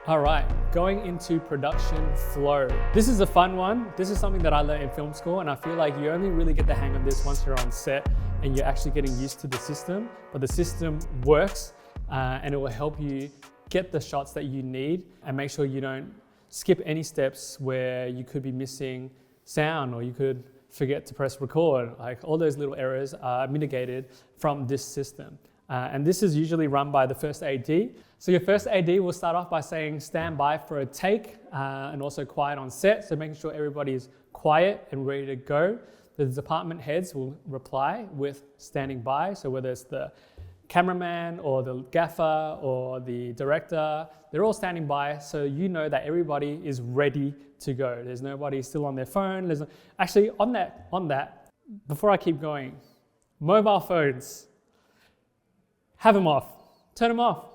All right, going into production flow. This is a fun one. This is something that I learned in film school, and I feel like you only really get the hang of this once you're on set and you're actually getting used to the system. But the system works and it will help you get the shots that you need and make sure you don't skip any steps where you could be missing sound or you could forget to press record. Like all those little errors are mitigated from this system. And this is usually run by the first AD. So your first AD will start off by saying stand by for a take and also quiet on set. So making sure everybody is quiet and ready to go. The department heads will reply with standing by. So whether it's the cameraman or the gaffer or the director, they're all standing by. So you know that everybody is ready to go. There's nobody still on their phone. Actually, on that, before I keep going, mobile phones, have them off, turn them off.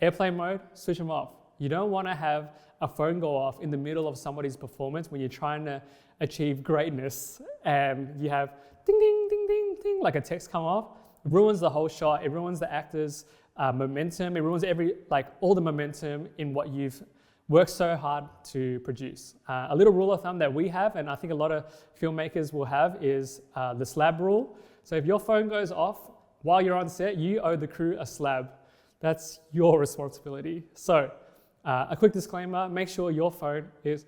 Airplane mode, switch them off. You don't want to have a phone go off in the middle of somebody's performance when you're trying to achieve greatness and you have ding, ding, ding, ding, ding, like a text come off. It ruins the whole shot. It ruins the actor's momentum. It ruins all the momentum in what you've worked so hard to produce. A little rule of thumb that we have, and I think a lot of filmmakers will have, is the slab rule. So if your phone goes off while you're on set, you owe the crew a slab. That's your responsibility. So a quick disclaimer, make sure your phone is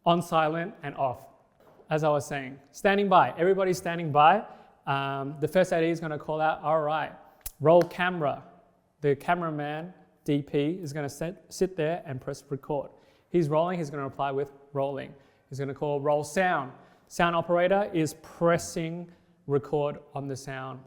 on silent and off. As I was saying, standing by, everybody's standing by. The first AD is gonna call out, all right, roll camera. The cameraman, DP, is gonna sit there and press record. He's rolling, he's gonna reply with rolling. He's gonna call roll sound. Sound operator is pressing record on the sound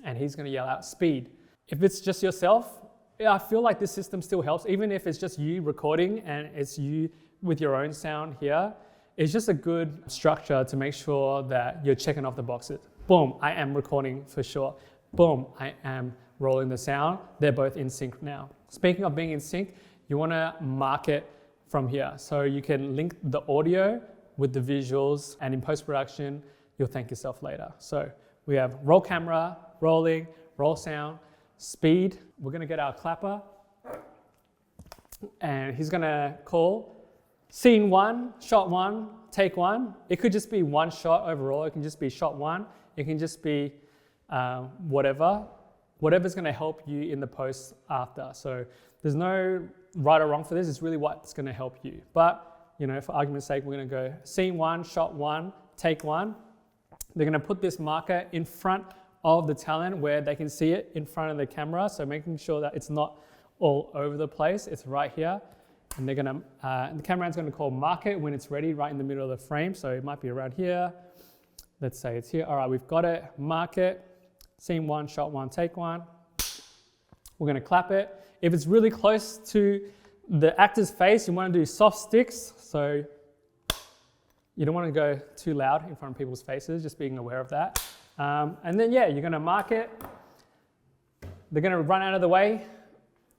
and he's gonna yell out speed. If it's just yourself, I feel like this system still helps. Even if it's just you recording and it's you with your own sound here, it's just a good structure to make sure that you're checking off the boxes. Boom, I am recording for sure. Boom, I am rolling the sound. They're both in sync now. Speaking of being in sync, you wanna mark it from here. So you can link the audio with the visuals, and in post-production, you'll thank yourself later. So we have roll camera, rolling, roll sound, speed. We're gonna get our clapper, and he's gonna call scene one, shot one, take one. It could just be one shot overall. It can just be shot one. It can just be whatever's gonna help you in the post after. So there's no right or wrong for this. It's really what's gonna help you. But for argument's sake, we're gonna go scene one, shot one, take one. They're gonna put this marker in front of the talent where they can see it in front of the camera. So making sure that it's not all over the place, it's right here. And they're gonna, the cameraman's gonna call mark it when it's ready, right in the middle of the frame. So it might be around here. Let's say it's here. All right, we've got it, mark it. Scene one, shot one, take one. We're gonna clap it. If it's really close to the actor's face, you want to do soft sticks. So you don't want to go too loud in front of people's faces, just being aware of that. And then, you're going to mark it. They're going to run out of the way.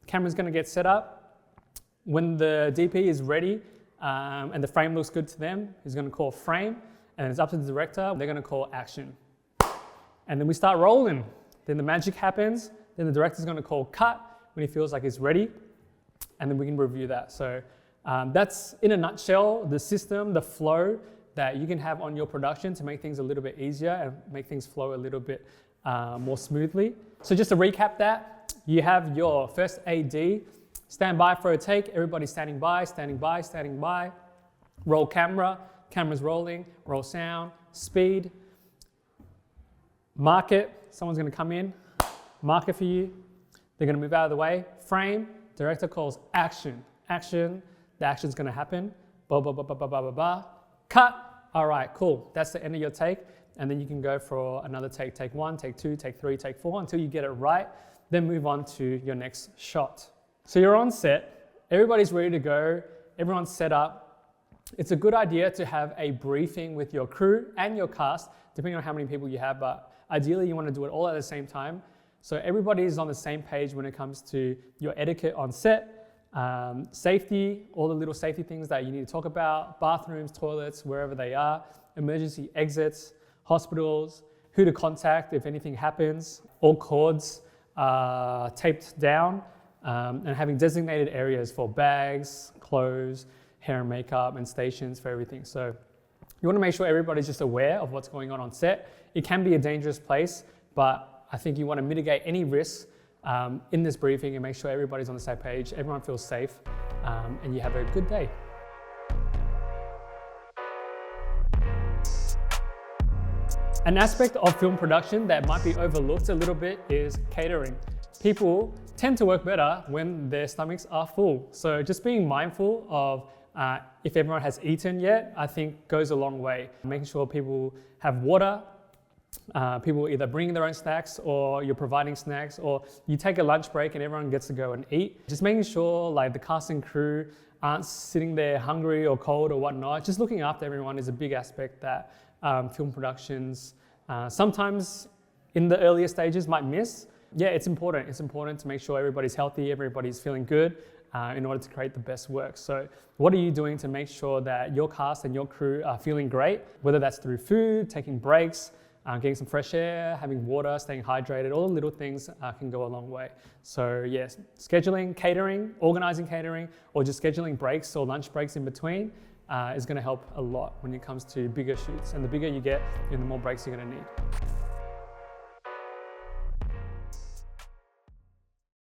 Camera's going to get set up. When the DP is ready and the frame looks good to them, he's going to call frame. And it's up to the director. They're going to call action. And then we start rolling. Then the magic happens. Then the director's going to call cut when he feels like he's ready. And then we can review that. So that's, in a nutshell, the system, the flow that you can have on your production to make things a little bit easier and make things flow a little bit more smoothly. So just to recap that, you have your first AD, stand by for a take, everybody standing by, standing by, standing by. Roll camera, camera's rolling, roll sound, speed. Mark it, someone's gonna come in, mark it for you. They're gonna move out of the way, frame. Director calls action. Action, the action's gonna happen. Ba, ba, ba, ba, ba, ba, ba, ba. Cut. All right, cool. That's the end of your take. And then you can go for another take. Take one, take two, take three, take four, until you get it right. Then move on to your next shot. So you're on set, everybody's ready to go, everyone's set up. It's a good idea to have a briefing with your crew and your cast, depending on how many people you have, but ideally you wanna do it all at the same time. So everybody is on the same page when it comes to your etiquette on set, safety, all the little safety things that you need to talk about, bathrooms, toilets, wherever they are, emergency exits, hospitals, who to contact if anything happens, all cords, taped down, and having designated areas for bags, clothes, hair and makeup, and stations for everything. So you want to make sure everybody's just aware of what's going on set. It can be a dangerous place, but I think you want to mitigate any risks in this briefing and make sure everybody's on the same page, everyone feels safe, and you have a good day. An aspect of film production that might be overlooked a little bit is catering. People tend to work better when their stomachs are full. So just being mindful of if everyone has eaten yet, I think goes a long way. Making sure people have water, people either bringing their own snacks or you're providing snacks, or you take a lunch break and everyone gets to go and eat. Just making sure like the cast and crew aren't sitting there hungry or cold or whatnot. Just looking after everyone is a big aspect that film productions sometimes in the earlier stages might miss. Yeah, it's important. It's important to make sure everybody's healthy, everybody's feeling good in order to create the best work. So what are you doing to make sure that your cast and your crew are feeling great? Whether that's through food, taking breaks, getting some fresh air, having water, staying hydrated, all the little things can go a long way. So yes, scheduling, catering, organizing catering, or just scheduling breaks or lunch breaks in between is going to help a lot when it comes to bigger shoots. And the bigger you get, the more breaks you're going to need.